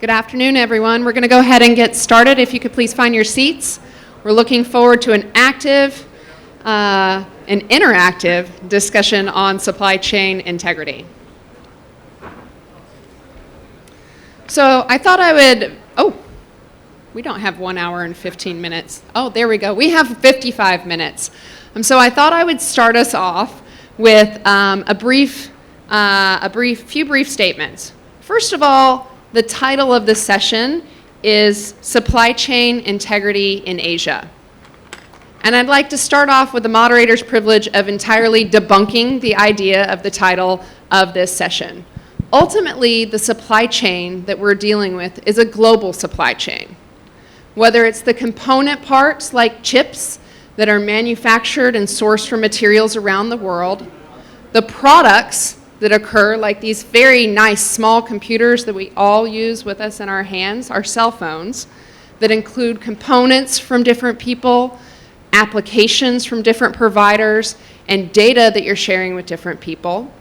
Good afternoon, everyone. We're going to go ahead and get started. If you could please find your seats. We're looking forward to an active and interactive discussion on supply chain integrity. So I thought I would, we don't have 1 hour and 15 minutes. Oh, there we go. We have 55 minutes. So I thought I would start us off with few brief statements. First of all, the title of the session is Supply Chain Integrity in Asia. And I'd like to start off with the moderator's privilege of entirely debunking the idea of the title of this session. Ultimately, the supply chain that we're dealing with is a global supply chain. Whether it's the component parts like chips that are manufactured and sourced from materials around the world, the products that occur like these very nice small computers that we all use with us in our hands, our cell phones, that include components from different people, applications from different providers, and data that you're sharing with different people.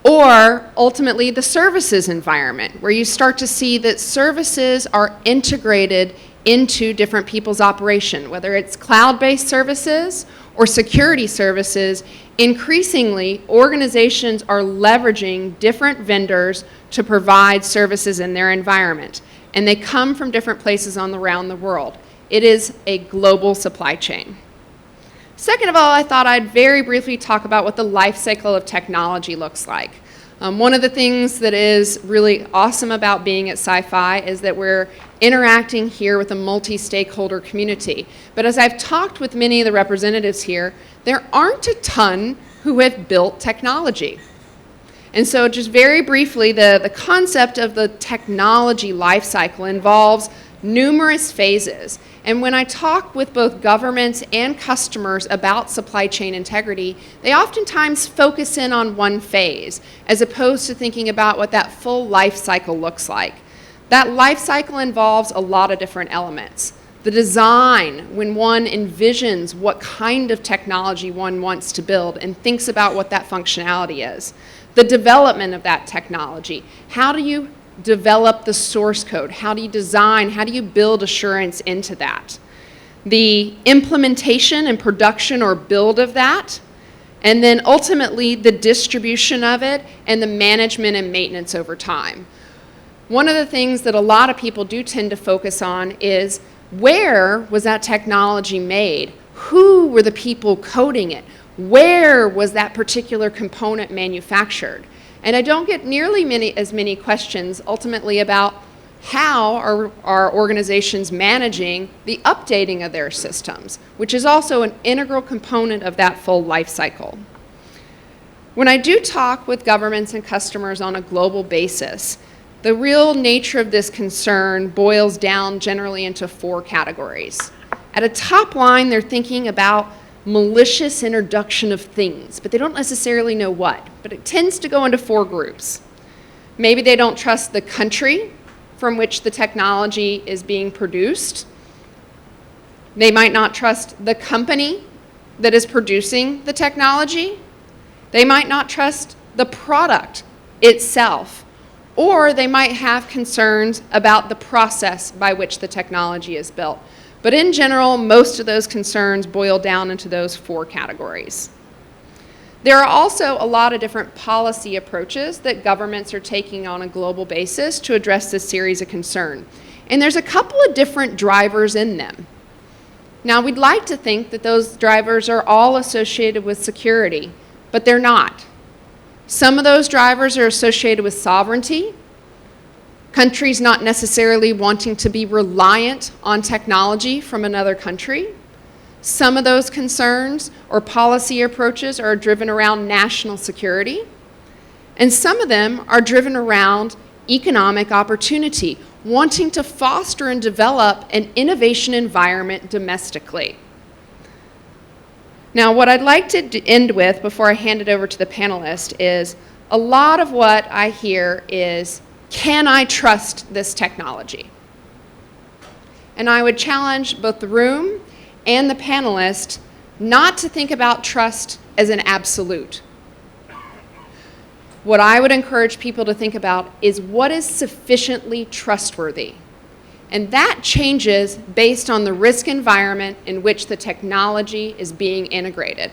Or ultimately the services environment, where you start to see that services are integrated into different people's operation, whether it's cloud-based services or security services. Increasingly, organizations are leveraging different vendors to provide services in their environment, and they come from different places around the world. It is a global supply chain. Second of all, I thought I'd very briefly talk about what the life cycle of technology looks like. One of the things that is really awesome about being at CyFy is that we're interacting here with a multi-stakeholder community. But as I've talked with many of the representatives here, there aren't a ton who have built technology. And so just very briefly, the concept of the technology life cycle involves numerous phases. And when I talk with both governments and customers about supply chain integrity, they oftentimes focus in on one phase, as opposed to thinking about what that full life cycle looks like. That life cycle involves a lot of different elements. The design, when one envisions what kind of technology one wants to build and thinks about what that functionality is. The development of that technology. How do you develop the source code? How do you design? How do you build assurance into that? The implementation and production or build of that, and then ultimately the distribution of it and the management and maintenance over time. One of the things that a lot of people do tend to focus on is where was that technology made? Who were the people coding it? Where was that particular component manufactured? And I don't get nearly as many questions ultimately about how are organizations managing the updating of their systems, which is also an integral component of that full life cycle. When I do talk with governments and customers on a global basis, the real nature of this concern boils down generally into 4 categories. At a top line, they're thinking about malicious introduction of things, but they don't necessarily know what. But it tends to go into 4 groups. Maybe they don't trust the country from which the technology is being produced. They might not trust the company that is producing the technology. They might not trust the product itself. Or they might have concerns about the process by which the technology is built. But in general, most of those concerns boil down into those 4 categories. There are also a lot of different policy approaches that governments are taking on a global basis to address this series of concern. And there's a couple of different drivers in them. Now, we'd like to think that those drivers are all associated with security, but they're not. Some of those drivers are associated with sovereignty, countries not necessarily wanting to be reliant on technology from another country. Some of those concerns or policy approaches are driven around national security, and some of them are driven around economic opportunity, wanting to foster and develop an innovation environment domestically. Now, what I'd like to end with before I hand it over to the panelists is a lot of what I hear is, can I trust this technology? And I would challenge both the room and the panelists not to think about trust as an absolute. what I would encourage people to think about is what is sufficiently trustworthy. And that changes based on the risk environment in which the technology is being integrated.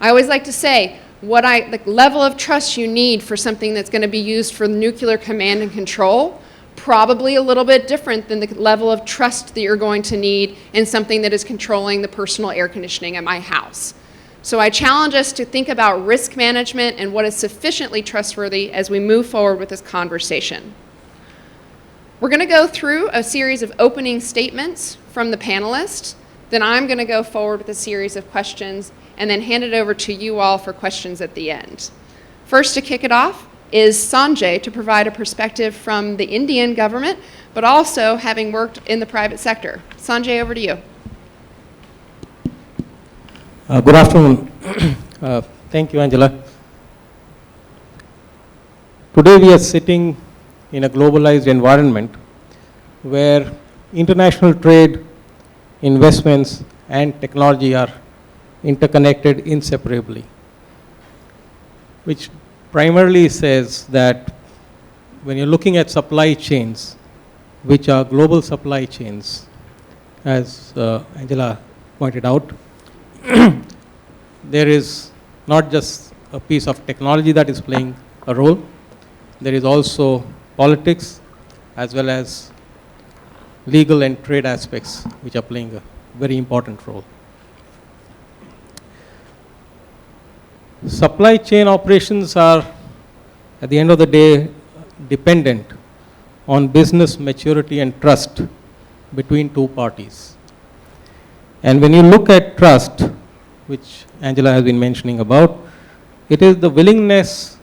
I always like to say, the level of trust you need for something that's going to be used for nuclear command and control, probably a little bit different than the level of trust that you're going to need in something that is controlling the personal air conditioning at my house. So I challenge us to think about risk management and what is sufficiently trustworthy as we move forward with this conversation. We're going to go through a series of opening statements from the panelists. Then I'm going to go forward with a series of questions and then hand it over to you all for questions at the end. First, to kick it off is Sanjay to provide a perspective from the Indian government, but also having worked in the private sector. Sanjay, over to you. Good afternoon. Thank you, Angela. Today we are sitting in a globalized environment where international trade, investments, and technology are interconnected inseparably, which primarily says that when you're looking at supply chains, which are global supply chains, as Angela pointed out, there is not just a piece of technology that is playing a role, there is also politics as well as legal and trade aspects which are playing a very important role. Supply chain operations are, at the end of the day, dependent on business maturity and trust between two parties. And when you look at trust, which Angela has been mentioning about, it is the willingness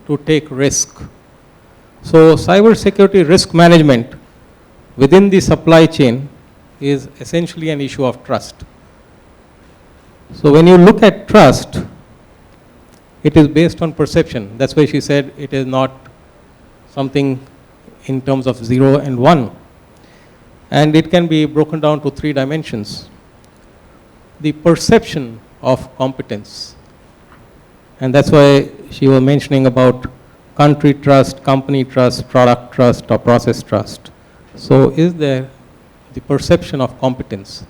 to take risk. So cybersecurity risk management within the supply chain is essentially an issue of trust. So when you look at trust, it is based on perception. That's why she said it is not something in terms of 0 and 1. And it can be broken down to 3 dimensions. The perception of competence. And that's why she was mentioning about country trust, company trust, product trust, or process trust. So is there the perception of competence?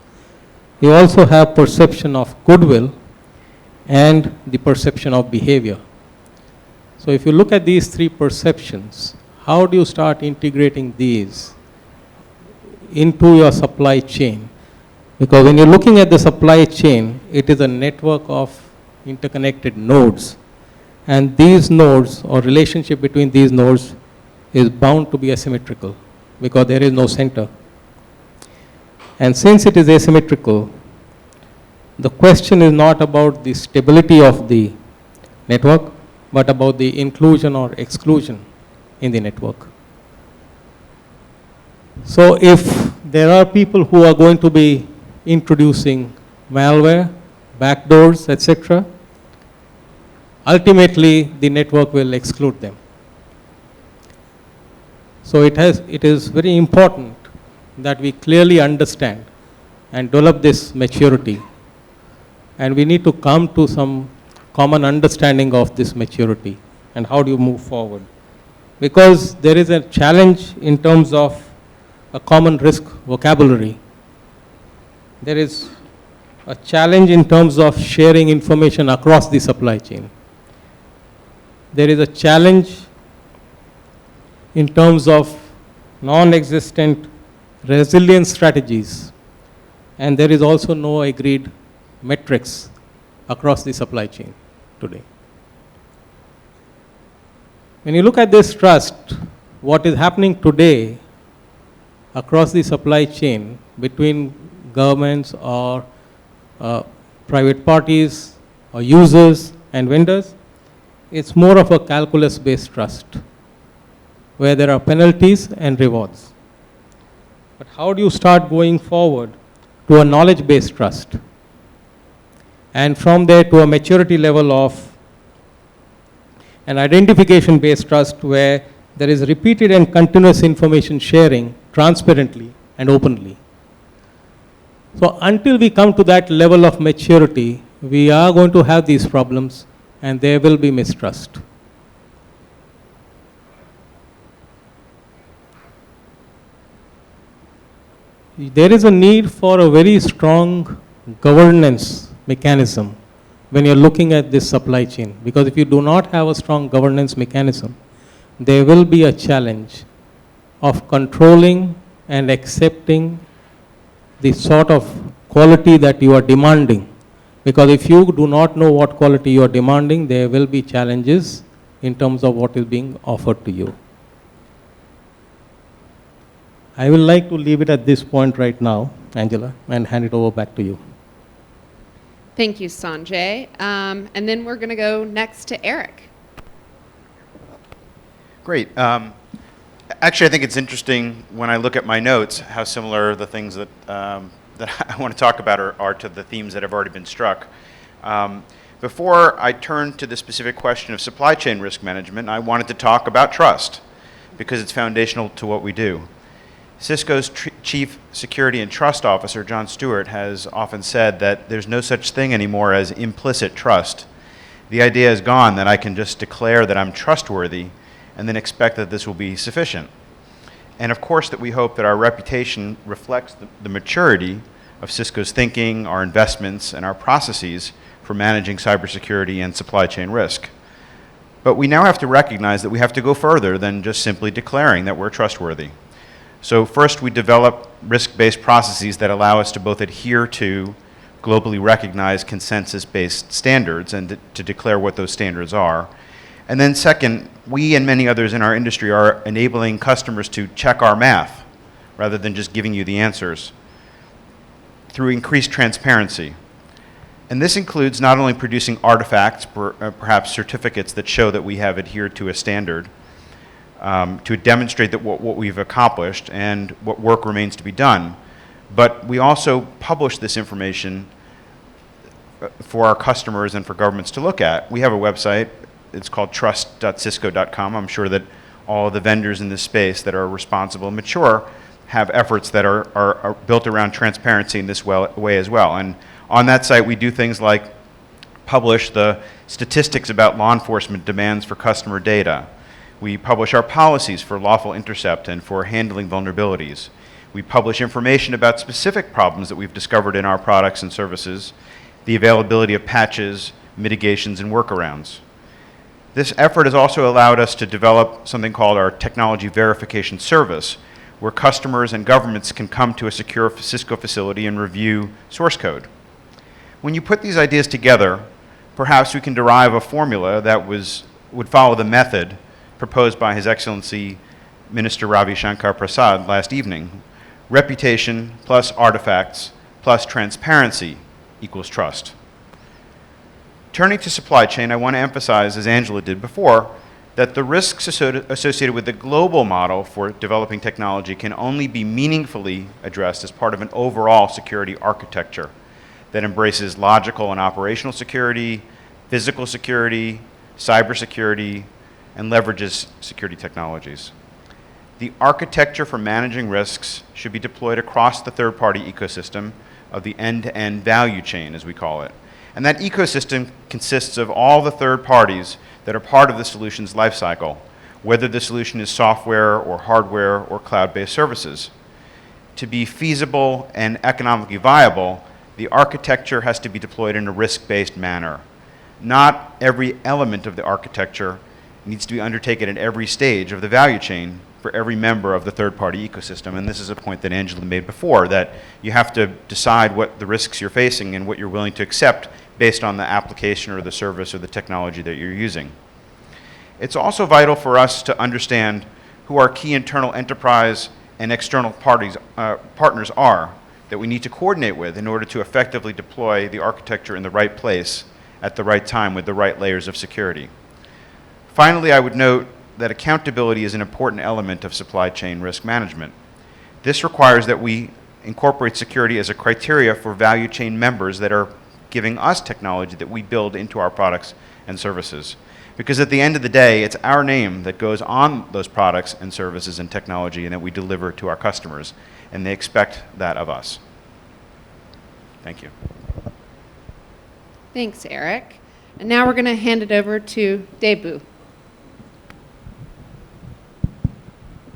You also have perception of goodwill and the perception of behavior. So if you look at these 3 perceptions, how do you start integrating these into your supply chain? Because when you're looking at the supply chain, it is a network of interconnected nodes. And these nodes, or relationship between these nodes, is bound to be asymmetrical because there is no center. And since it is asymmetrical, the question is not about the stability of the network, but about the inclusion or exclusion in the network. So if there are people who are going to be introducing malware, backdoors, etc., ultimately the network will exclude them. So it is very important that we clearly understand and develop this maturity. And we need to come to some common understanding of this maturity and how do you move forward. Because there is a challenge in terms of a common risk vocabulary. There is a challenge in terms of sharing information across the supply chain. There is a challenge in terms of non-existent resilience strategies. And there is also no agreed metrics across the supply chain today. When you look at this trust, what is happening today across the supply chain between governments or private parties or users and vendors, it's more of a calculus-based trust where there are penalties and rewards. But how do you start going forward to a knowledge-based trust? And from there to a maturity level of an identification-based trust where there is repeated and continuous information sharing transparently and openly. So until we come to that level of maturity, we are going to have these problems and there will be mistrust. there is a need for a very strong governance mechanism when you're looking at this supply chain. Because if you do not have a strong governance mechanism, there will be a challenge of controlling and accepting the sort of quality that you are demanding. Because if you do not know what quality you are demanding, there will be challenges in terms of what is being offered to you. I will like to leave it at this point right now, Angela, and hand it over back to you. Thank you, Sanjay. And then we're going to go next to Eric. Great. Actually, I think it's interesting when I look at my notes how similar the things that I want to talk about are to the themes that have already been struck. Before I turn to the specific question of supply chain risk management, I wanted to talk about trust because it's foundational to what we do. Cisco's Chief Security and Trust Officer, John Stewart, has often said that there's no such thing anymore as implicit trust. The idea is gone that I can just declare that I'm trustworthy and then expect that this will be sufficient. And of course that we hope that our reputation reflects the maturity of Cisco's thinking, our investments, and our processes for managing cybersecurity and supply chain risk. But we now have to recognize that we have to go further than just simply declaring that we're trustworthy. So first we develop risk-based processes that allow us to both adhere to globally recognized consensus-based standards and to declare what those standards are. And then second, we and many others in our industry are enabling customers to check our math rather than just giving you the answers through increased transparency. And this includes not only producing artifacts, perhaps certificates that show that we have adhered to a standard, to demonstrate that what we've accomplished and what work remains to be done. But we also publish this information for our customers and for governments to look at. We have a website. It's called trust.cisco.com. I'm sure that all of the vendors in this space that are responsible and mature have efforts that are built around transparency in this way as well. And on that site, we do things like publish the statistics about law enforcement demands for customer data. We publish our policies for lawful intercept and for handling vulnerabilities. We publish information about specific problems that we've discovered in our products and services, the availability of patches, mitigations, and workarounds. This effort has also allowed us to develop something called our Technology Verification Service, where customers and governments can come to a secure Cisco facility and review source code. When you put these ideas together, perhaps we can derive a formula that would follow the method proposed by His Excellency Minister Ravi Shankar Prasad last evening. Reputation plus artifacts plus transparency equals trust. Turning to supply chain, I want to emphasize, as Angela did before, that the risks associated with the global model for developing technology can only be meaningfully addressed as part of an overall security architecture that embraces logical and operational security, physical security, cybersecurity, and leverages security technologies. The architecture for managing risks should be deployed across the third-party ecosystem of the end-to-end value chain, as we call it. And that ecosystem consists of all the third parties that are part of the solution's lifecycle, whether the solution is software or hardware or cloud-based services. To be feasible and economically viable, the architecture has to be deployed in a risk-based manner. Not every element of the architecture needs to be undertaken at every stage of the value chain for every member of the third-party ecosystem. And this is a point that Angela made before, that you have to decide what the risks you're facing and what you're willing to accept based on the application or the service or the technology that you're using. It's also vital for us to understand who our key internal enterprise and external partners are that we need to coordinate with in order to effectively deploy the architecture in the right place at the right time with the right layers of security. Finally, I would note that accountability is an important element of supply chain risk management. This requires that we incorporate security as a criteria for value chain members that are giving us technology that we build into our products and services. Because at the end of the day, it's our name that goes on those products and services and technology and that we deliver to our customers, and they expect that of us. Thank you. Thanks, Eric. And now we're going to hand it over to Debu.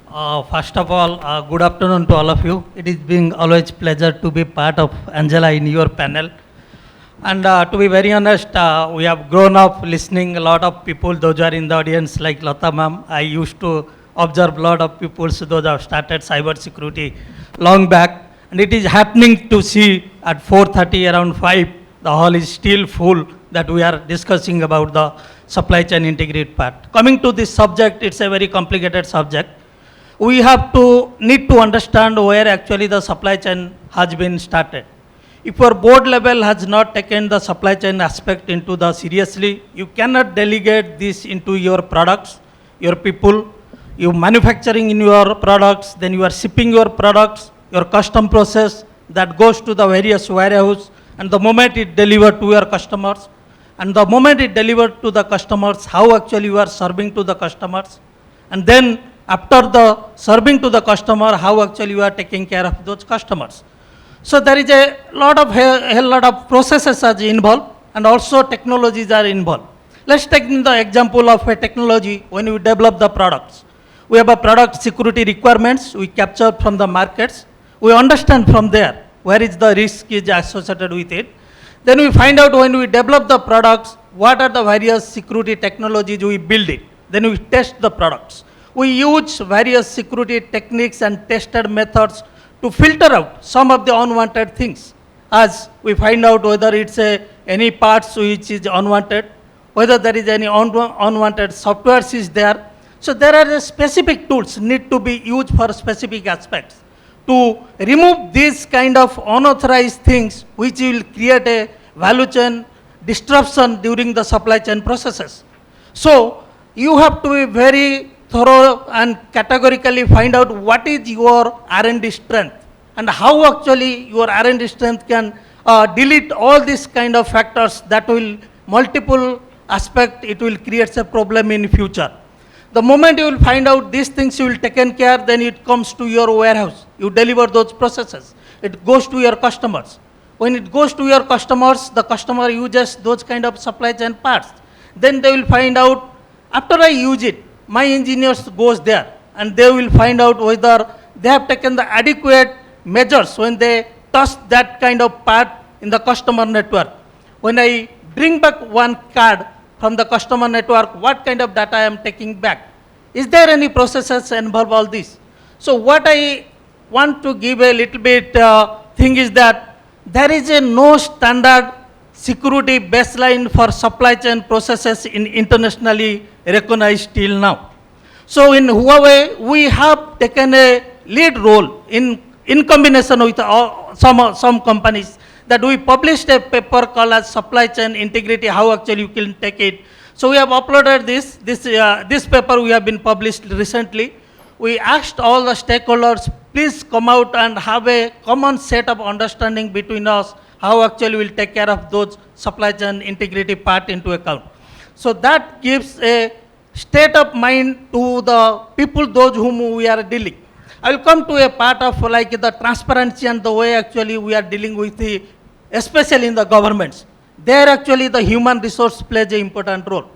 First of all, good afternoon to all of you. It is being always pleasure to be part of Angela in your panel. And to be very honest, we have grown up listening a lot of people, those who are in the audience like Lata ma'am. I used to observe a lot of people, so those have started cyber security long back. And it is happening to see at 4:30, around 5, the hall is still full that we are discussing about the supply chain integrity part. Coming to this subject, it's a very complicated subject. We have to need to understand where actually the supply chain has been started. If your board level has not taken the supply chain aspect into the seriously, you cannot delegate this into your products, your people, you manufacturing in your products, then you are shipping your products, your custom process that goes to the various warehouse, and the moment it delivered to your customers, and the moment it delivered to the customers, how actually you are serving to the customers, and then after the serving to the customer, how actually you are taking care of those customers. So there is a lot of processes are involved, and also technologies are involved. Let's take the example of a technology when we develop the products. We have a product security requirements we capture from the markets. We understand from there where is the risk is associated with it. Then we find out when we develop the products, what are the various security technologies we build it. Then we test the products. We use various security techniques and tested methods to filter out some of the unwanted things. As we find out whether it's any parts which is unwanted, whether there is any unwanted software is there. So there are specific tools need to be used for specific aspects to remove these kind of unauthorized things which will create a value chain disruption during the supply chain processes. So you have to be very thorough and categorically find out what is your R&D strength and how actually your R&D strength can delete all these kind of factors that will multiple aspect, it will create a problem in future. The moment you will find out these things you will taken care, then it comes to your warehouse. You deliver those processes. It goes to your customers. When it goes to your customers, the customer uses those kind of supply chain parts. Then they will find out, after I use it, my engineers goes there and they will find out whether they have taken the adequate measures when they touch that kind of part in the customer network. When I bring back one card from the customer network, what kind of data I am taking back? Is there any processes involve all this? So what I want to give a little bit thing is that there is a no standard security baseline for supply chain processes in internationally recognized till now. So in Huawei, we have taken a lead role in combination with some companies that we published a paper called as Supply Chain Integrity, how actually you can take it. So we have uploaded this paper we have been published recently. We asked all the stakeholders, please come out and have a common set of understanding between us, how actually we'll take care of those supply chain integrity part into account. So that gives a state of mind to the people, those whom we are dealing. I will come to a part of like the transparency and the way actually we are dealing with the, especially in the governments. There actually the human resource plays an important role.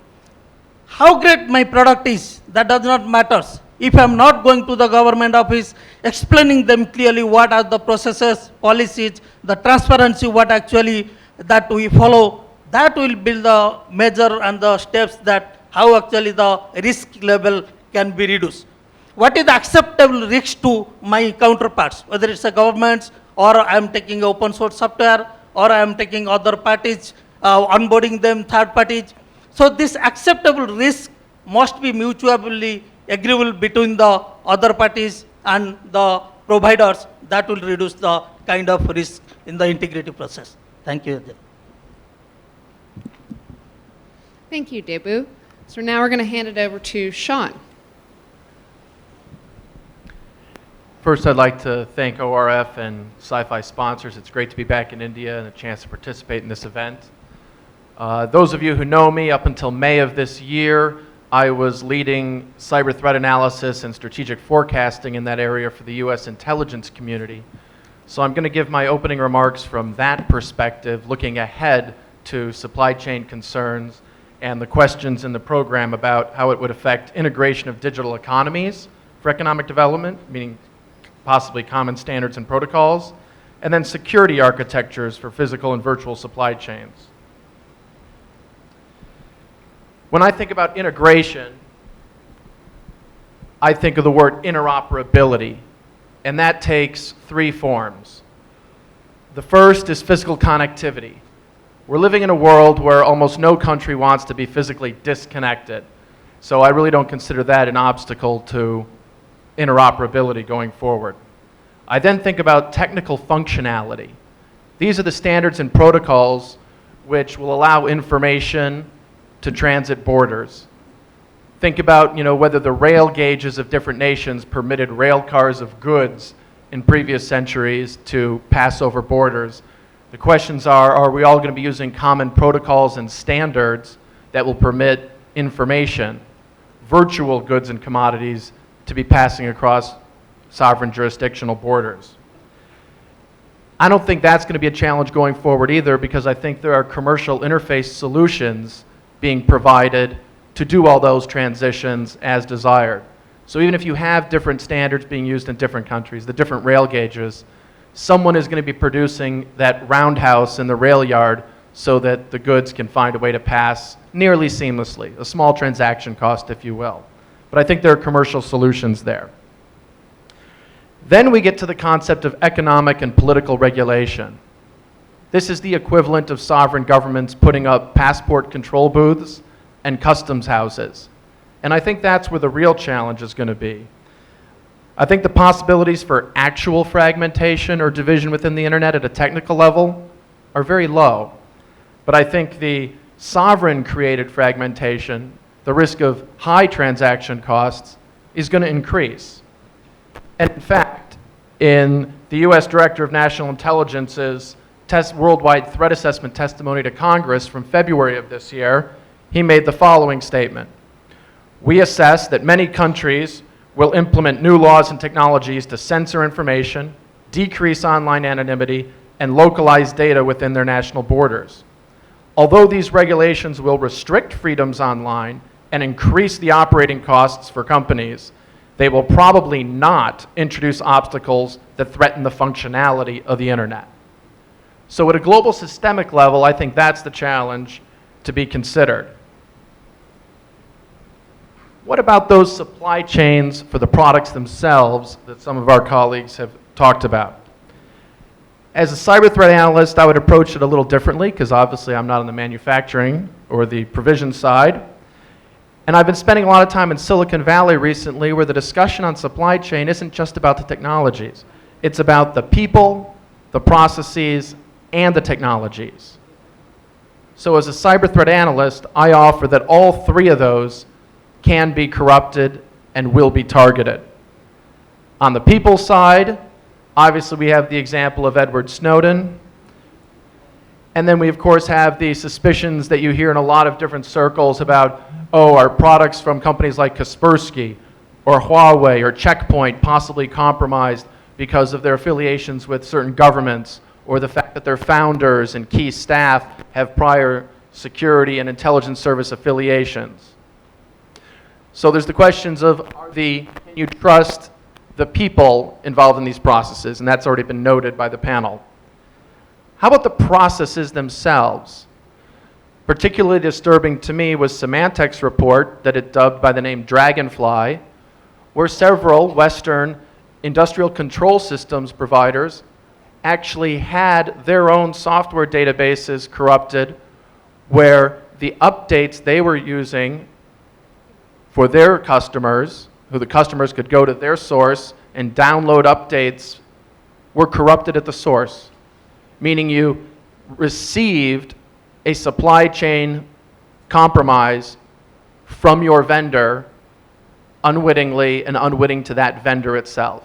How great my product is, that does not matter. If I am not going to the government office, explaining them clearly what are the processes, policies, the transparency, what actually that we follow, that will build the measure and the steps that how actually the risk level can be reduced. What is the acceptable risk to my counterparts, whether it's a government or I am taking open source software or I am taking other parties, onboarding them, third parties. So this acceptable risk must be mutually agreeable between the other parties and the providers. That will reduce the kind of risk in the integrity process. Thank you. Thank you, Debu. So now we're going to hand it over to Sean. First, I'd like to thank ORF and CyFy sponsors. It's great to be back in India and a chance to participate in this event. Those of you who know me, up until May of this year, I was leading cyber threat analysis and strategic forecasting in that area for the U.S. intelligence community. So I'm going to give my opening remarks from that perspective, looking ahead to supply chain concerns and the questions in the program about how it would affect integration of digital economies for economic development, meaning possibly common standards and protocols, and then security architectures for physical and virtual supply chains. When I think about integration, I think of the word interoperability, and that takes three forms. The first is physical connectivity. We're living in a world where almost no country wants to be physically disconnected, so I really don't consider that an obstacle to interoperability going forward. I then think about technical functionality. These are the standards and protocols which will allow information to transit borders. Think about, whether the rail gauges of different nations permitted rail cars of goods in previous centuries to pass over borders. The questions are we all going to be using common protocols and standards that will permit information, virtual goods and commodities, to be passing across sovereign jurisdictional borders? I don't think that's going to be a challenge going forward either, because I think there are commercial interface solutions being provided to do all those transitions as desired. So even if you have different standards being used in different countries, the different rail gauges, someone is going to be producing that roundhouse in the rail yard so that the goods can find a way to pass nearly seamlessly, a small transaction cost, if you will. But I think there are commercial solutions there. Then we get to the concept of economic and political regulation. This is the equivalent of sovereign governments putting up passport control booths and customs houses. And I think that's where the real challenge is going to be. I think the possibilities for actual fragmentation or division within the internet at a technical level are very low. But I think the sovereign created fragmentation, the risk of high transaction costs, is going to increase. And in fact, in the US Director of National Intelligence's worldwide threat assessment testimony to Congress from February of this year, he made the following statement: "We assess that many countries will implement new laws and technologies to censor information, decrease online anonymity, and localize data within their national borders. Although these regulations will restrict freedoms online and increase the operating costs for companies, they will probably not introduce obstacles that threaten the functionality of the internet." So at a global systemic level, I think that's the challenge to be considered. What about those supply chains for the products themselves that some of our colleagues have talked about? As a cyber threat analyst, I would approach it a little differently, because obviously I'm not on the manufacturing or the provision side. And I've been spending a lot of time in Silicon Valley recently, where the discussion on supply chain isn't just about the technologies. It's about the people, the processes, and the technologies. So as a cyber threat analyst, I offer that all three of those can be corrupted and will be targeted. On the people side, obviously we have the example of Edward Snowden. And then we of course have the suspicions that you hear in a lot of different circles about, are products from companies like Kaspersky or Huawei or Checkpoint possibly compromised because of their affiliations with certain governments, or the fact that their founders and key staff have prior security and intelligence service affiliations. So there's the questions of, can you trust the people involved in these processes? And that's already been noted by the panel. How about the processes themselves? Particularly disturbing to me was Symantec's report that it dubbed by the name Dragonfly, where several Western industrial control systems providers actually had their own software databases corrupted, where the updates they were using for their customers, who the customers could go to their source and download updates, were corrupted at the source, meaning you received a supply chain compromise from your vendor unwittingly and unwitting to that vendor itself.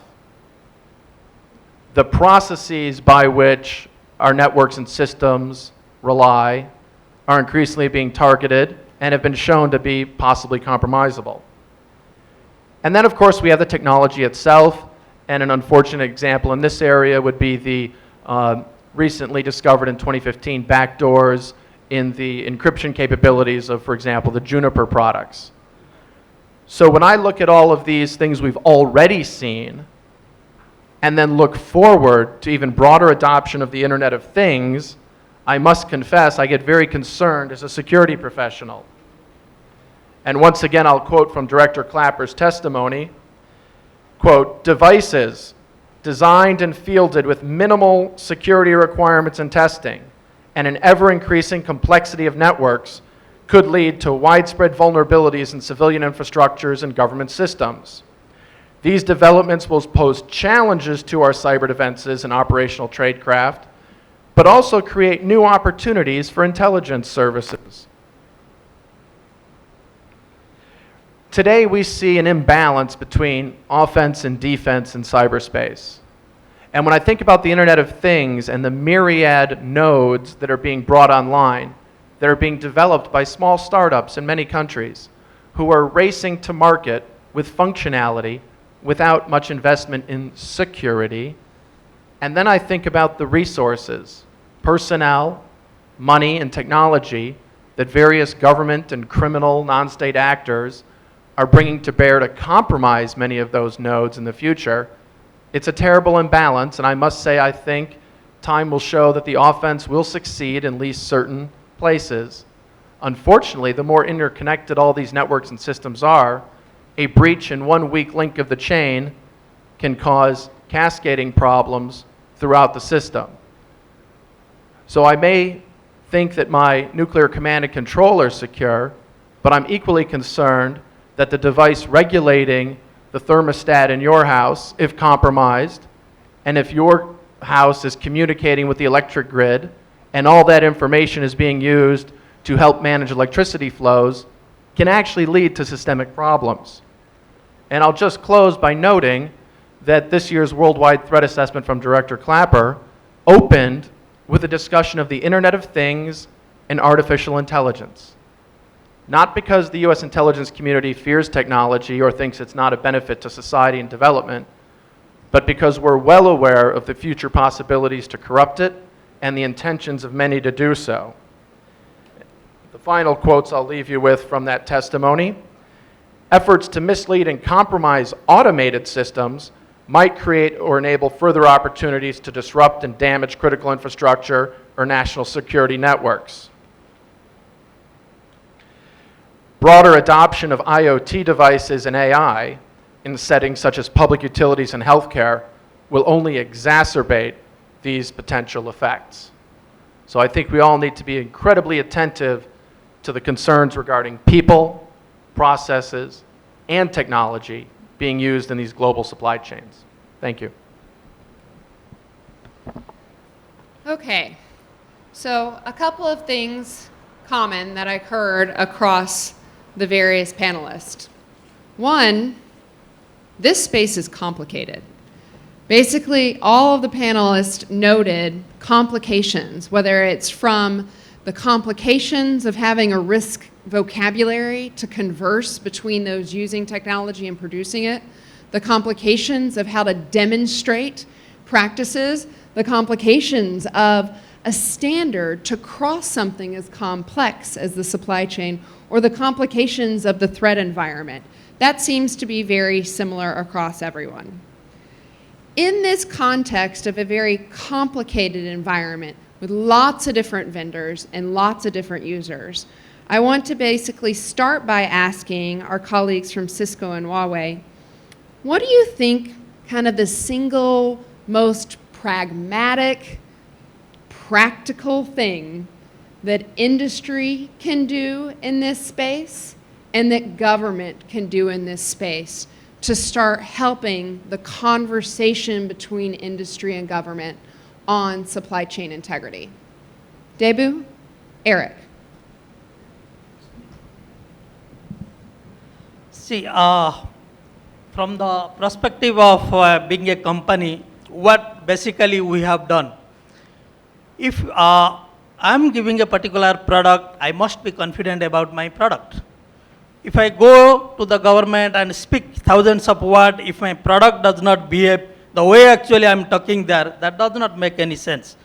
The processes by which our networks and systems rely are increasingly being targeted and have been shown to be possibly compromisable. And then of course we have the technology itself, and an unfortunate example in this area would be the recently discovered in 2015 backdoors in the encryption capabilities of, for example, the Juniper products. So when I look at all of these things we've already seen, and then look forward to even broader adoption of the Internet of Things, I must confess I get very concerned as a security professional. And once again, I'll quote from Director Clapper's testimony, quote, "Devices designed and fielded with minimal security requirements and testing and an ever-increasing complexity of networks could lead to widespread vulnerabilities in civilian infrastructures and government systems. These developments will pose challenges to our cyber defenses and operational tradecraft, but also create new opportunities for intelligence services." Today, we see an imbalance between offense and defense in cyberspace. And when I think about the Internet of Things and the myriad nodes that are being brought online, that are being developed by small startups in many countries who are racing to market with functionality without much investment in security, and then I think about the resources, personnel, money, and technology that various government and criminal non-state actors are bringing to bear to compromise many of those nodes in the future. It's a terrible imbalance, and I must say I think time will show that the offense will succeed in at least certain places. Unfortunately, the more interconnected all these networks and systems are, a breach in one weak link of the chain can cause cascading problems throughout the system. So I may think that my nuclear command and control are secure, but I'm equally concerned that the device regulating the thermostat in your house, if compromised, and if your house is communicating with the electric grid, and all that information is being used to help manage electricity flows, can actually lead to systemic problems. And I'll just close by noting that this year's Worldwide Threat Assessment from Director Clapper opened with a discussion of the Internet of Things and artificial intelligence. Not because the US intelligence community fears technology or thinks it's not a benefit to society and development, but because we're well aware of the future possibilities to corrupt it and the intentions of many to do so. The final quotes I'll leave you with from that testimony: efforts to mislead and compromise automated systems might create or enable further opportunities to disrupt and damage critical infrastructure or national security networks. Broader adoption of IoT devices and AI in settings such as public utilities and healthcare will only exacerbate these potential effects. So I think we all need to be incredibly attentive to the concerns regarding people, processes, and technology being used in these global supply chains. Thank you. Okay, so a couple of things common that I heard across the various panelists. One, this space is complicated. Basically, all of the panelists noted complications, whether it's from the complications of having a risk vocabulary to converse between those using technology and producing it, the complications of how to demonstrate practices, the complications of a standard to cross something as complex as the supply chain, or the complications of the threat environment. That seems to be very similar across everyone. In this context of a very complicated environment with lots of different vendors and lots of different users, I want to basically start by asking our colleagues from Cisco and Huawei, what do you think kind of the single most pragmatic, practical thing that industry can do in this space and that government can do in this space to start helping the conversation between industry and government on supply chain integrity? Debu? Eric? See, from the perspective of being a company, what basically we have done, if I'm giving a particular product, I must be confident about my product. If I go to the government and speak thousands of words, if my product does not behave the way actually I'm talking there, that does not make any sense.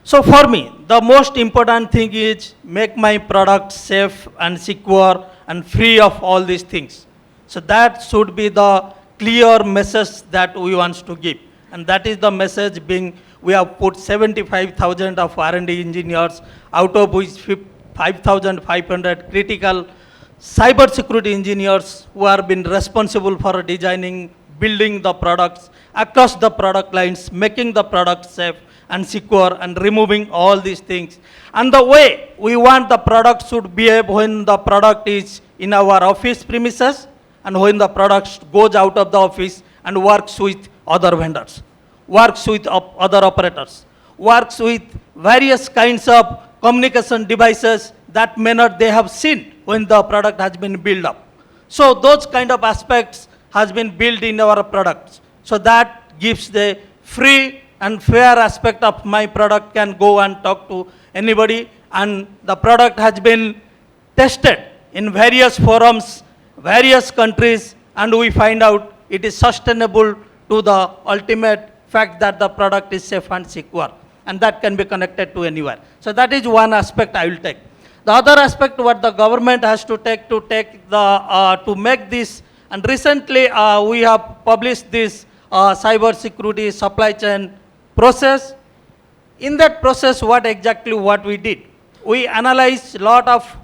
So for me, the most important thing is make my product safe and secure and free of all these things. So that should be the clear message that we want to give. And that is the message being, we have put 75,000 of R&D engineers, out of which 5,500 critical cybersecurity engineers who have been responsible for designing, building the products across the product lines, making the product safe and secure and removing all these things. And the way we want the product should behave when the product is in our office premises and when the product goes out of the office and works with other vendors, works with other operators, works with various kinds of communication devices that may not they have seen when the product has been built up. So those kind of aspects has been built in our products. So that gives the free and fair aspect of my product can go and talk to anybody, and the product has been tested in various forums, various countries, and we find out it is sustainable to the ultimate fact that the product is safe and secure, and that can be connected to anywhere. So that is one aspect I will take. The other aspect what the government has to take to make this, and recently we have published this cyber security supply chain process. In that process, what we did, we analyzed a lot of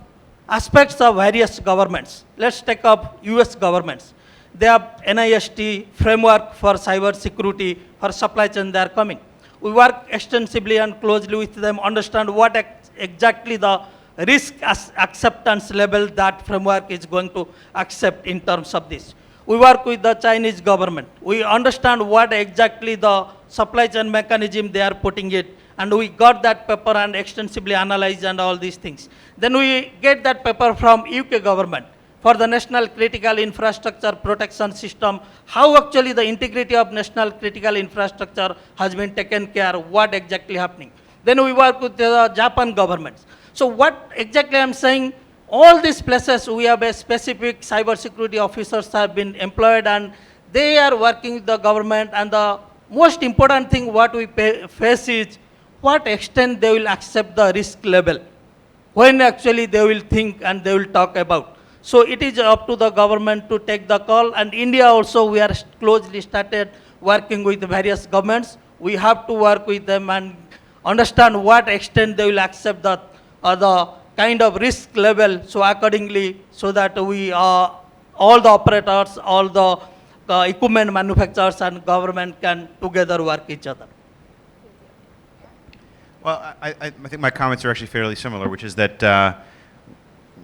aspects of various governments. Let's take up US governments. They have NIST framework for cyber security for supply chain they are coming. We work extensively and closely with them, understand what exactly the risk acceptance level that framework is going to accept in terms of this. We work with the Chinese government. We understand what exactly the supply chain mechanism they are putting it, and we got that paper and extensively analyzed and all these things. Then we get that paper from UK government for the National Critical Infrastructure Protection System, how actually the integrity of national critical infrastructure has been taken care of, what exactly happening. Then we work with the Japan governments. So what exactly I'm saying, all these places we have a specific cybersecurity officers have been employed, and they are working with the government, and the most important thing what we face is what extent they will accept the risk level, when actually they will think and they will talk about. So it is up to the government to take the call, and India also we are closely started working with various governments. We have to work with them and understand what extent they will accept the kind of risk level, so accordingly, so that we all the operators, all the equipment manufacturers and government can together work each other. Well, I think my comments are actually fairly similar, which is that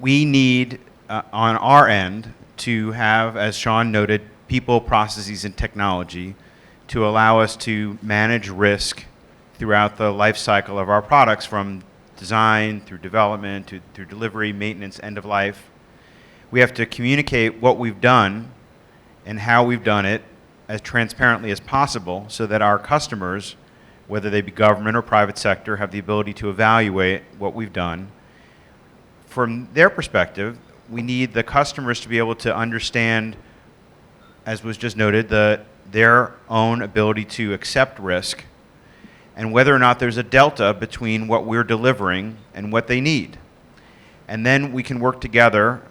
we need, on our end, to have, as Sean noted, people, processes, and technology to allow us to manage risk throughout the life cycle of our products, from design through development to through delivery, maintenance, end of life. We have to communicate what we've done and how we've done it as transparently as possible, so that our customers, whether they be government or private sector, have the ability to evaluate what we've done. From their perspective, we need the customers to be able to understand, as was just noted, their own ability to accept risk, and whether or not there's a delta between what we're delivering and what they need. And then we can work together.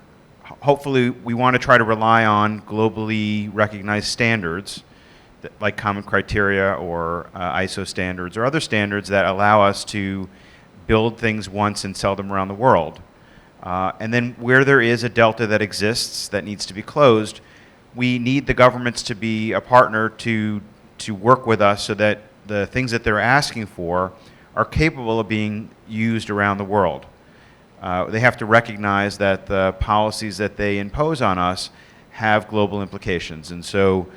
Hopefully, we want to try to rely on globally recognized standards, like common criteria or ISO standards or other standards that allow us to build things once and sell them around the world. And then where there is a delta that exists that needs to be closed, we need the governments to be a partner to work with us, so that the things that they're asking for are capable of being used around the world. They have to recognize that the policies that they impose on us have global implications. And so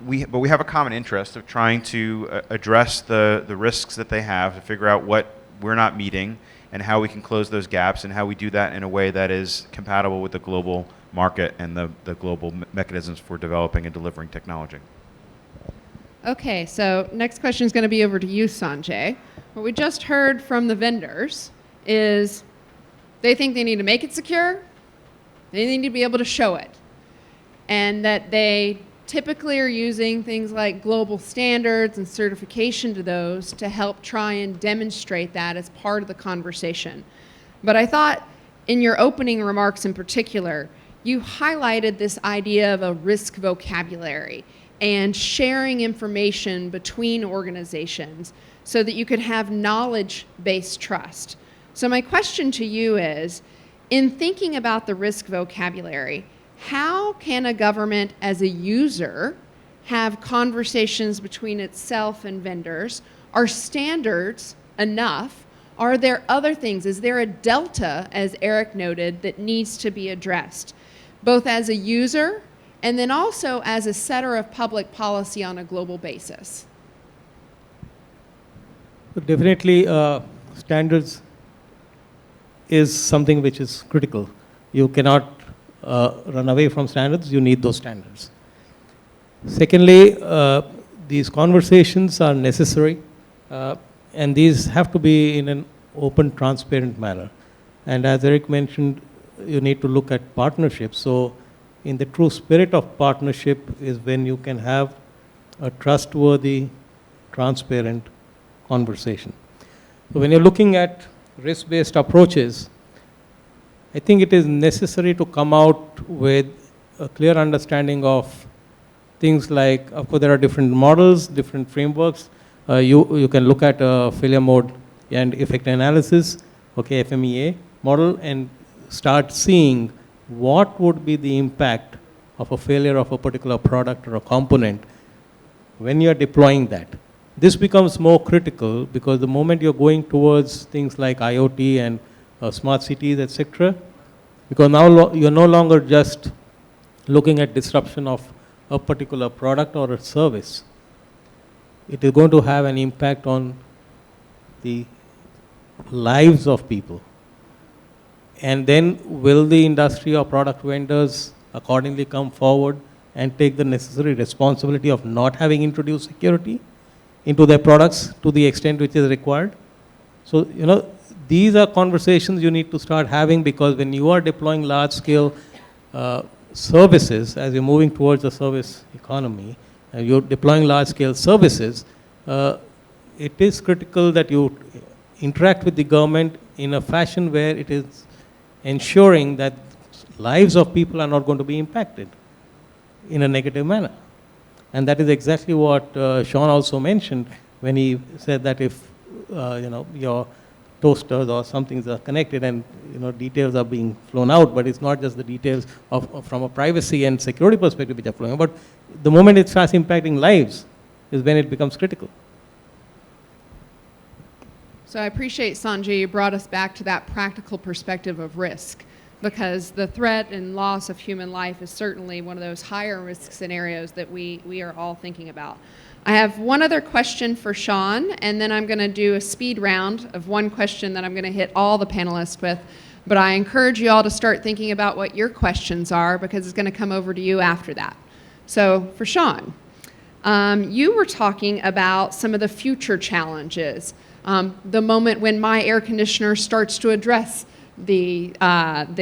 we have a common interest of trying to address the risks that they have, to figure out what we're not meeting and how we can close those gaps, and how we do that in a way that is compatible with the global market and the global mechanisms for developing and delivering technology. Okay, so next question is going to be over to you, Sanjay. What we just heard from the vendors is they think they need to make it secure, they need to be able to show it, and that they typically are using things like global standards and certification to those to help try and demonstrate that as part of the conversation. But I thought in your opening remarks in particular, you highlighted this idea of a risk vocabulary and sharing information between organizations so that you could have knowledge-based trust. So my question to you is, in thinking about the risk vocabulary, how can a government as a user have conversations between itself and vendors? Are standards enough? Are there other things? Is there a delta, as Eric noted, that needs to be addressed, both as a user and then also as a setter of public policy on a global basis? Definitely, standards is something which is critical. You cannot run away from standards, you need those standards. Secondly, these conversations are necessary, and these have to be in an open, transparent manner. And as Eric mentioned, you need to look at partnerships. So in the true spirit of partnership is when you can have a trustworthy, transparent conversation. So when you're looking at risk-based approaches, I think it is necessary to come out with a clear understanding of things like, of course, there are different models, different frameworks. You can look at a failure mode and effect analysis, okay, FMEA model, and start seeing what would be the impact of a failure of a particular product or a component when you're deploying that. This becomes more critical because the moment you're going towards things like IoT and smart cities, etc., because now you're no longer just looking at disruption of a particular product or a service. It is going to have an impact on the lives of people. And then will the industry or product vendors accordingly come forward and take the necessary responsibility of not having introduced security into their products to the extent which is required? So, these are conversations you need to start having, because when you are deploying large-scale services, as you're moving towards a service economy, and you're deploying large-scale services, it is critical that you interact with the government in a fashion where it is ensuring that lives of people are not going to be impacted in a negative manner. And that is exactly what Sean also mentioned when he said that if your toasters or some things are connected and details are being flown out, but it's not just the details from a privacy and security perspective which are flowing out, but the moment it starts impacting lives is when it becomes critical. So I appreciate, Sanjay, you brought us back to that practical perspective of risk, because the threat and loss of human life is certainly one of those higher risk scenarios that we are all thinking about. I have one other question for Sean, and then I'm going to do a speed round of one question that I'm going to hit all the panelists with. But I encourage you all to start thinking about what your questions are, because it's going to come over to you after that. So for Sean, you were talking about some of the future challenges, the moment when my air conditioner starts to address the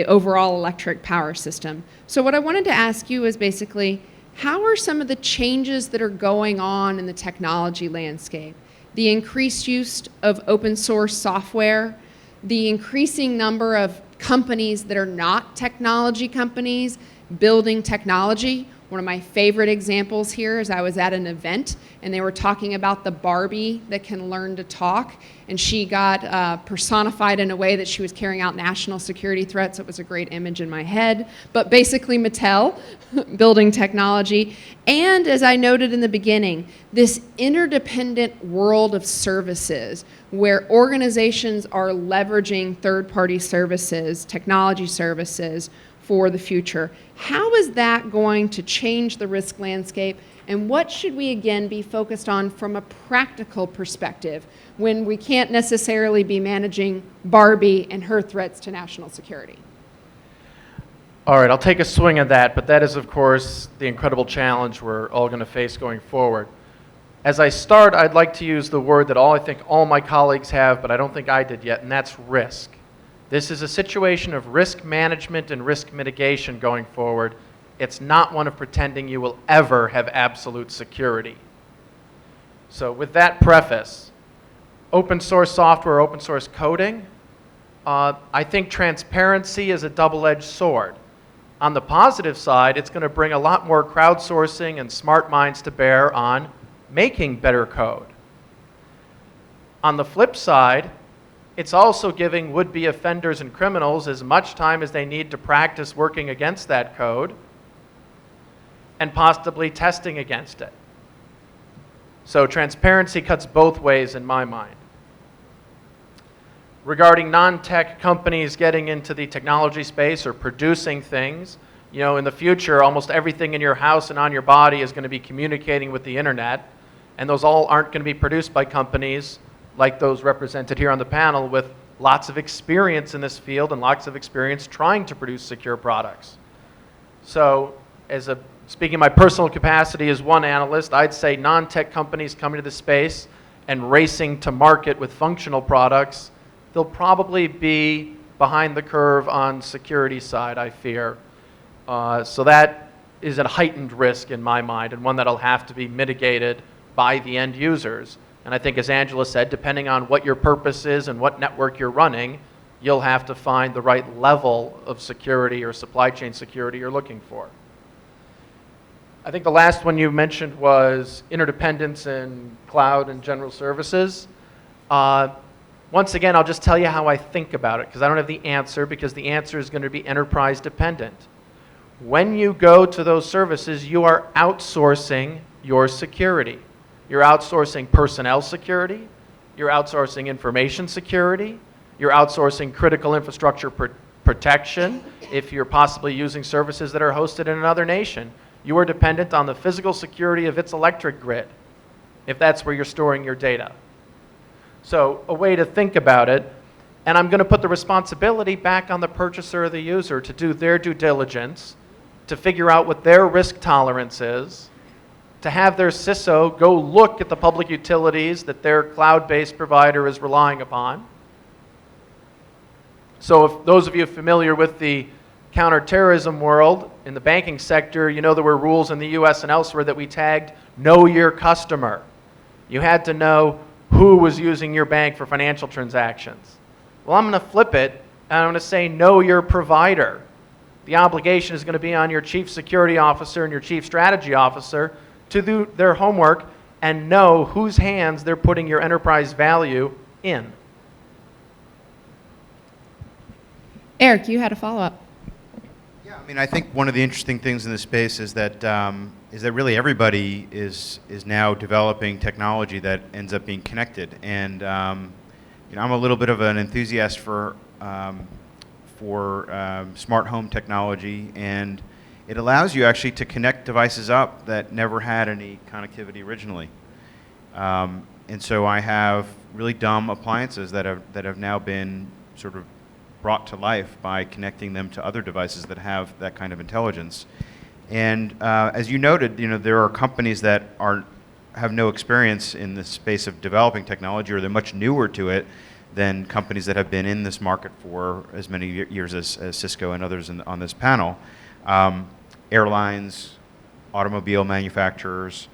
overall electric power system. So what I wanted to ask you is basically, how are some of the changes that are going on in the technology landscape, the increased use of open source software, the increasing number of companies that are not technology companies building technology? One of my favorite examples here is I was at an event and they were talking about the Barbie that can learn to talk, and she got personified in a way that she was carrying out national security threats. It was a great image in my head. But basically Mattel building technology. And as I noted in the beginning, this interdependent world of services where organizations are leveraging third-party services, technology services, for the future. How is that going to change the risk landscape, and what should we again be focused on from a practical perspective when we can't necessarily be managing Barbie and her threats to national security? All right, I'll take a swing at that, but that is, of course, the incredible challenge we're all going to face going forward. As I start, I'd like to use the word that I think all my colleagues have, but I don't think I did yet, and that's risk. This is a situation of risk management and risk mitigation going forward. It's not one of pretending you will ever have absolute security. So with that preface, open source software, open source coding, I think transparency is a double-edged sword. On the positive side, it's going to bring a lot more crowdsourcing and smart minds to bear on making better code. On the flip side, it's also giving would-be offenders and criminals as much time as they need to practice working against that code and possibly testing against it. So transparency cuts both ways in my mind. Regarding non-tech companies getting into the technology space or producing things, you know, in the future, almost everything in your house and on your body is going to be communicating with the internet, and those all aren't going to be produced by companies like those represented here on the panel with lots of experience in this field and lots of experience trying to produce secure products. So, speaking in my personal capacity as one analyst, I'd say non-tech companies coming to the space and racing to market with functional products, they'll probably be behind the curve on security side, I fear. So that is a heightened risk in my mind, and one that'll have to be mitigated by the end users. And I think, as Angela said, depending on what your purpose is and what network you're running, you'll have to find the right level of security or supply chain security you're looking for. I think the last one you mentioned was interdependence in cloud and general services. Once again, I'll just tell you how I think about it, because I don't have the answer, because the answer is going to be enterprise dependent. When you go to those services, you are outsourcing your security. You're outsourcing personnel security, you're outsourcing information security, you're outsourcing critical infrastructure protection if you're possibly using services that are hosted in another nation. You are dependent on the physical security of its electric grid, if that's where you're storing your data. So a way to think about it, and I'm going to put the responsibility back on the purchaser or the user to do their due diligence, to figure out what their risk tolerance is, to have their CISO go look at the public utilities that their cloud-based provider is relying upon. So if those of you familiar with the counterterrorism world, in the banking sector, you know there were rules in the US and elsewhere that we tagged, know your customer. You had to know who was using your bank for financial transactions. Well, I'm going to flip it, and I'm going to say know your provider. The obligation is going to be on your chief security officer and your chief strategy officer to do their homework and know whose hands they're putting your enterprise value in. Eric, you had a follow-up. Yeah, I mean, I think one of the interesting things in this space is that really everybody is now developing technology that ends up being connected. And you know, I'm a little bit of an enthusiast for smart home technology, and it allows you actually to connect devices up that never had any connectivity originally. And so I have really dumb appliances that have now been sort of brought to life by connecting them to other devices that have that kind of intelligence. And as you noted, you know, there are companies that have no experience in the space of developing technology, or they're much newer to it than companies that have been in this market for as many years as Cisco and others on this panel. Airlines, automobile manufacturers.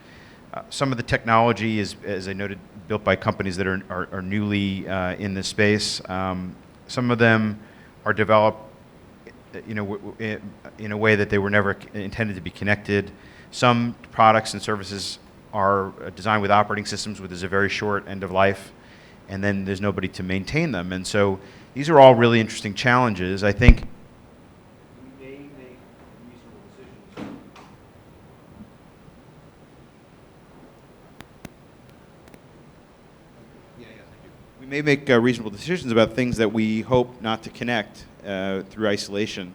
Some of the technology is, as I noted, built by companies that are newly in this space. Some of them are developed, you know, in a way that they were never intended to be connected. Some products and services are designed with operating systems where there's a very short end of life, and then there's nobody to maintain them. And so these are all really interesting challenges. I think we may make reasonable decisions. We may make reasonable decisions about things that we hope not to connect through isolation.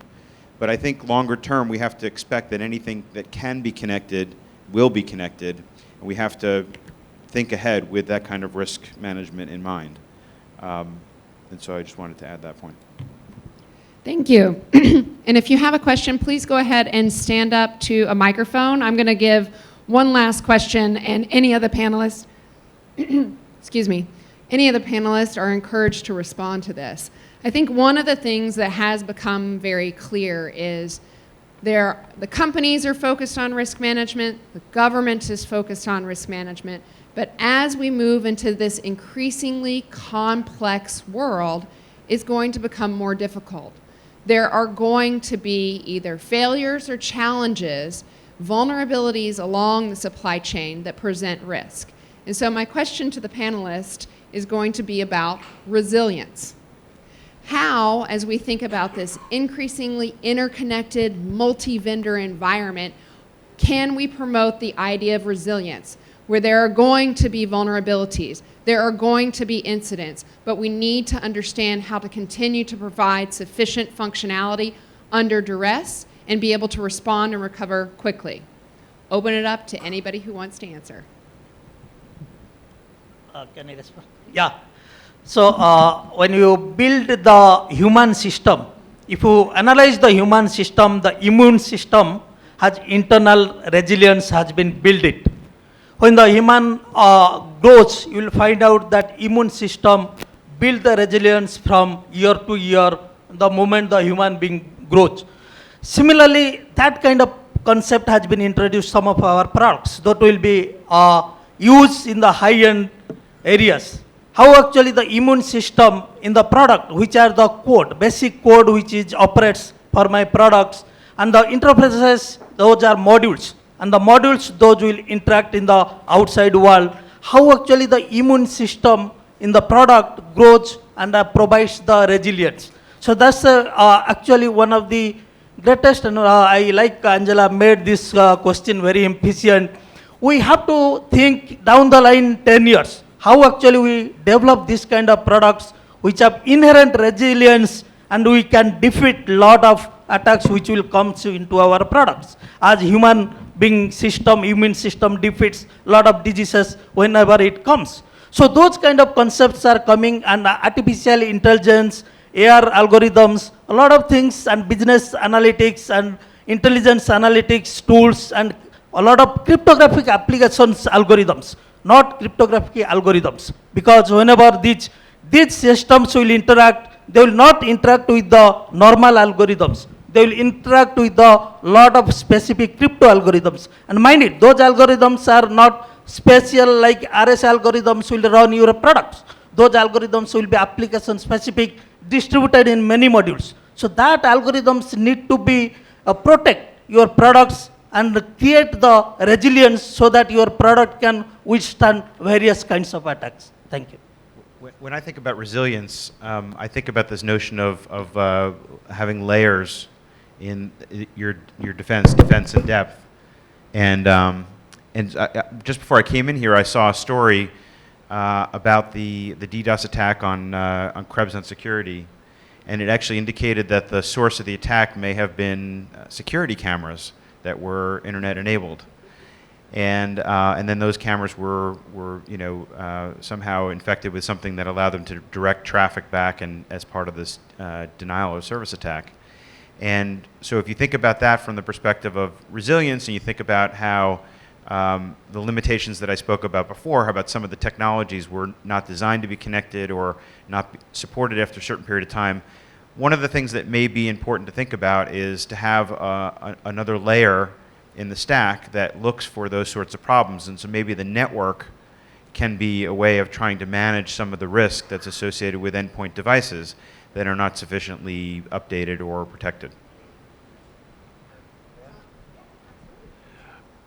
But I think longer term, we have to expect that anything that can be connected will be connected, and we have to think ahead with that kind of risk management in mind. And so I just wanted to add that point. Thank you. And if you have a question, please go ahead and stand up to a microphone. I'm going to give one last question, and any of the panelists, excuse me, any of the panelists are encouraged to respond to this. I think one of the things that has become very clear is the companies are focused on risk management, the government is focused on risk management, but as we move into this increasingly complex world, it's going to become more difficult. there are going to be either failures or challenges, vulnerabilities along the supply chain that present risk. And so my question to the panelists is going to be about resilience. How, as we think about this increasingly interconnected multi-vendor environment, can we promote the idea of resilience, where there are going to be vulnerabilities, there are going to be incidents, but we need to understand how to continue to provide sufficient functionality under duress and be able to respond and recover quickly? Open it up to anybody who wants to answer. Can I respond? Yeah. So when you build the human system, if you analyze the human system, the immune system has internal resilience has been built it. When the human grows, you will find out that immune system build the resilience from year to year, the moment the human being grows. Similarly, that kind of concept has been introduced some of our products that will be used in the high-end areas. How actually the immune system in the product, which are the code, basic code which is operates for my products, and the interfaces, those are modules, and the modules, those will interact in the outside world. How actually the immune system in the product grows and provides the resilience. So that's actually one of the greatest, and I like Angela made this question very efficient. We have to think down the line 10 years. How actually we develop this kind of products which have inherent resilience and we can defeat lot of attacks which will come into our products. As human being system, immune system defeats lot of diseases whenever it comes. So those kind of concepts are coming, and artificial intelligence, AR algorithms, a lot of things, and business analytics and intelligence analytics tools, and a lot of cryptographic applications algorithms. Not cryptographic algorithms, because whenever these systems will interact, they will not interact with the normal algorithms. They will interact with the lot of specific crypto algorithms. And mind it, those algorithms are not special like RS algorithms will run your products. Those algorithms will be application specific, distributed in many modules. So that algorithms need to be protect your products and create the resilience so that your product can withstand various kinds of attacks. Thank you. When I think about resilience, I think about this notion of having layers in your defense in depth. And just before I came in here, I saw a story about the DDoS attack on Krebs on security, and it actually indicated that the source of the attack may have been security cameras that were internet enabled, and then those cameras were somehow infected with something that allowed them to direct traffic back, and as part of this denial of service attack. And so if you think about that from the perspective of resilience, and you think about how the limitations that I spoke about before, how about some of the technologies were not designed to be connected or not supported after a certain period of time, one of the things that may be important to think about is to have another layer in the stack that looks for those sorts of problems. And so maybe the network can be a way of trying to manage some of the risk that's associated with endpoint devices that are not sufficiently updated or protected.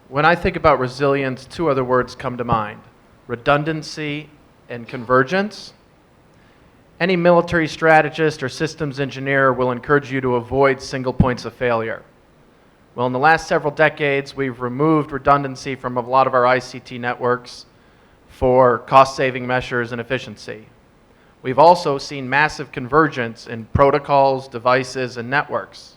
When I think about resilience, two other words come to mind: redundancy and convergence. Any military strategist or systems engineer will encourage you to avoid single points of failure. Well, in the last several decades, we've removed redundancy from a lot of our ICT networks for cost-saving measures and efficiency. We've also seen massive convergence in protocols, devices, and networks.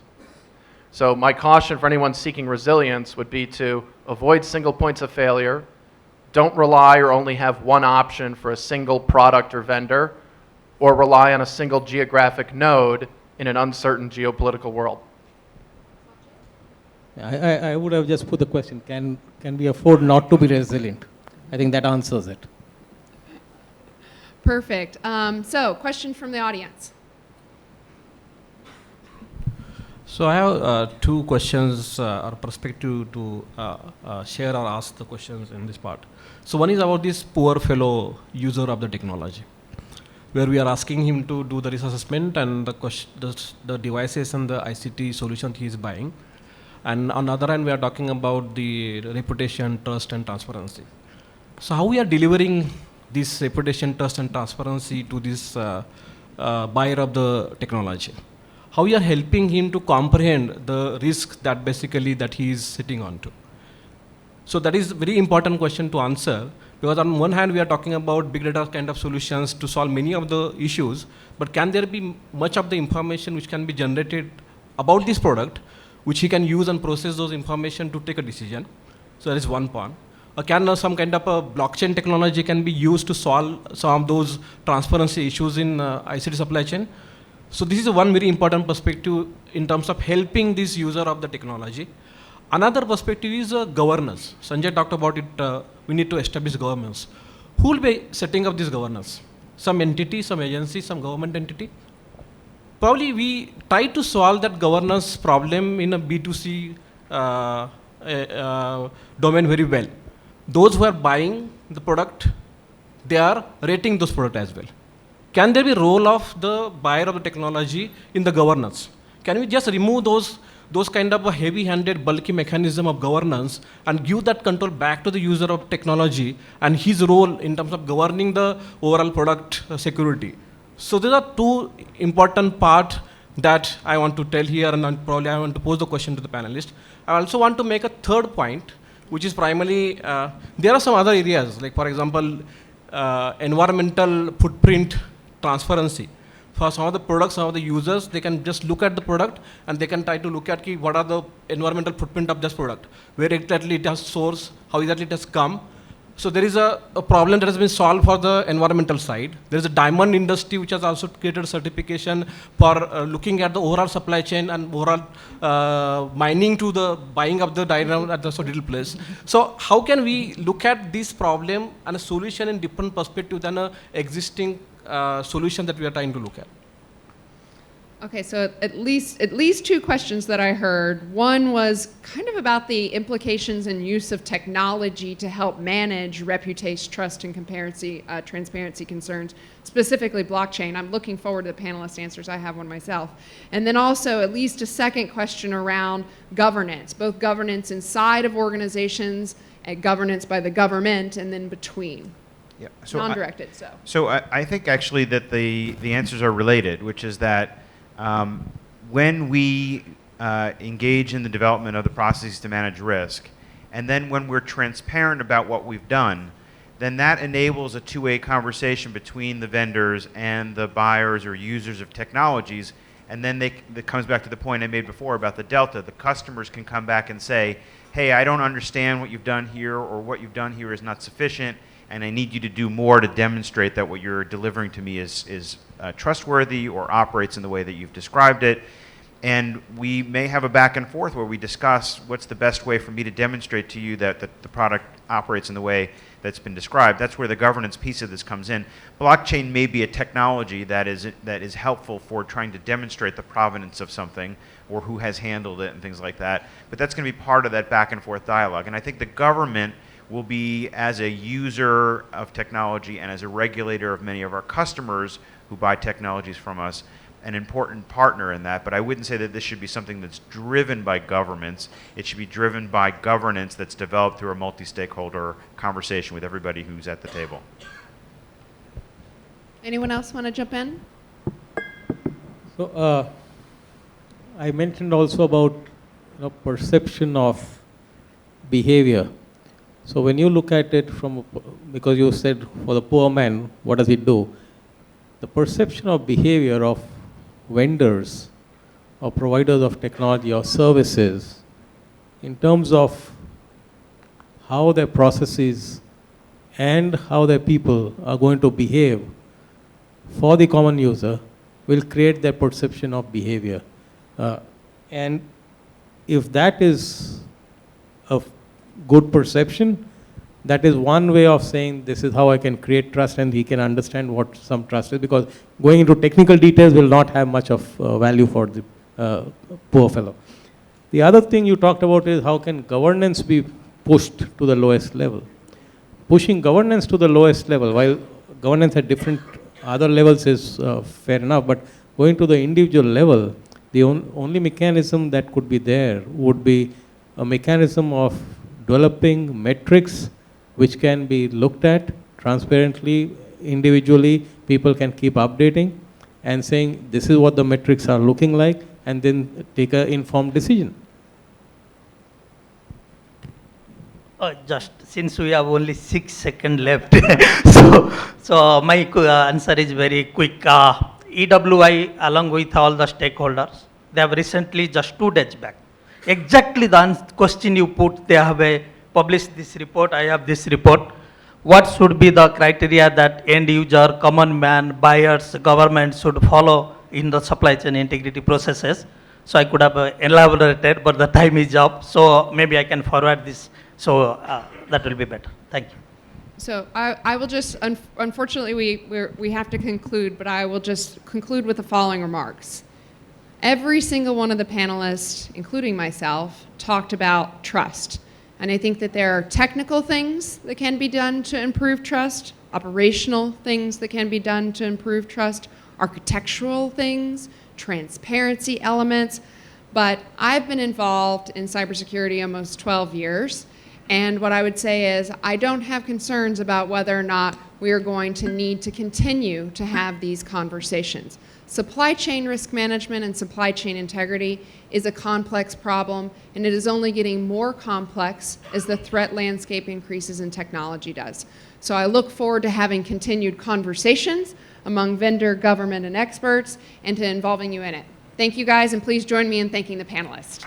So my caution for anyone seeking resilience would be to avoid single points of failure, don't rely or only have one option for a single product or vendor, or rely on a single geographic node in an uncertain geopolitical world. I would have just put the question, can we afford not to be resilient? I think that answers it. Perfect. So, question from the audience. So I have two questions or perspective to share or ask the questions in this part. So one is about this poor fellow user of the technology. where we are asking him to do the risk assessment and the devices and the ICT solution he is buying. And on the other hand, we are talking about the reputation, trust, and transparency. So how we are delivering this reputation, trust, and transparency to this buyer of the technology? How we are helping him to comprehend the risk that basically that he is sitting on to? So that is a very important question to answer, because on one hand we are talking about big data kind of solutions to solve many of the issues, but can there be much of the information which can be generated about this product, which he can use and process those information to take a decision? So that is one point. Or can some kind of a blockchain technology can be used to solve some of those transparency issues in ICT supply chain? So this is one very important perspective in terms of helping this user of the technology. Another perspective is governance. Sanjay talked about it, we need to establish governance. Who will be setting up this governance? Some entity, some agency, some government entity? Probably we try to solve that governance problem in a B2C domain very well. Those who are buying the product, they are rating those products as well. Can there be a role of the buyer of the technology in the governance? Can we just remove those kind of a heavy-handed, bulky mechanism of governance and give that control back to the user of technology and his role in terms of governing the overall product security? So these are two important parts that I want to tell here, and probably I want to pose the question to the panelists. I also want to make a third point, which is primarily, there are some other areas, like for example, environmental footprint transparency. For some of the products, some of the users, they can just look at the product and they can try to look at what are the environmental footprint of this product, where exactly it has source, how exactly it has come. So there is a problem that has been solved for the environmental side. There is a diamond industry which has also created certification for looking at the overall supply chain and overall mining to the buying of the diamond at the digital place. So how can we look at this problem and a solution in different perspective than an existing solution that we are trying to look at? Okay, so at least two questions that I heard. One was kind of about the implications and use of technology to help manage reputation, trust, and transparency concerns, specifically blockchain. I'm looking forward to the panelist answers. I have one myself. And then also at least a second question around governance, both governance inside of organizations and governance by the government, and then between. Yeah. So non-directed, So I think actually that the answers are related, which is that when we engage in the development of the processes to manage risk, and then when we're transparent about what we've done, then that enables a two-way conversation between the vendors and the buyers or users of technologies. And then that comes back to the point I made before about the delta. The customers can come back and say, hey, I don't understand what you've done here, or what you've done here is not sufficient, and I need you to do more to demonstrate that what you're delivering to me is trustworthy or operates in the way that you've described it. And we may have a back and forth where we discuss what's the best way for me to demonstrate to you that the product operates in the way that's been described. That's where the governance piece of this comes in. Blockchain may be a technology that is helpful for trying to demonstrate the provenance of something or who has handled it and things like that. But that's going to be part of that back and forth dialogue. And I think the government will be, as a user of technology and as a regulator of many of our customers who buy technologies from us, an important partner in that. But I wouldn't say that this should be something that's driven by governments. It should be driven by governance that's developed through a multi-stakeholder conversation with everybody who's at the table. Anyone else want to jump in? So I mentioned also about perception of behavior. So when you look at it because you said for the poor man, what does he do? The perception of behavior of vendors or providers of technology or services in terms of how their processes and how their people are going to behave for the common user will create their perception of behavior. And if that is a good perception, that is one way of saying this is how I can create trust, and he can understand what some trust is, because going into technical details will not have much of value for the poor fellow. The other thing you talked about is how can governance be pushed to the lowest level. Pushing governance to the lowest level, while governance at different other levels is fair enough, but going to the individual level, the only mechanism that could be there would be a mechanism of developing metrics which can be looked at transparently, individually, people can keep updating and saying this is what the metrics are looking like, and then take an informed decision. Just since we have only 6 seconds left, so my answer is very quick. EWI, along with all the stakeholders, they have recently, just 2 days back, exactly the question you put, they have published this report, I have this report. What should be the criteria that end user, common man, buyers, government should follow in the supply chain integrity processes? So I could have elaborated, but the time is up, so maybe I can forward this. So that will be better. Thank you. So I will just, unfortunately, we have to conclude, but I will just conclude with the following remarks. Every single one of the panelists, including myself, talked about trust. And I think that there are technical things that can be done to improve trust, operational things that can be done to improve trust, architectural things, transparency elements. But I've been involved in cybersecurity almost 12 years. And what I would say is I don't have concerns about whether or not we are going to need to continue to have these conversations. Supply chain risk management and supply chain integrity is a complex problem, and it is only getting more complex as the threat landscape increases and technology does. So I look forward to having continued conversations among vendor, government, and experts, and to involving you in it. Thank you guys, and please join me in thanking the panelists.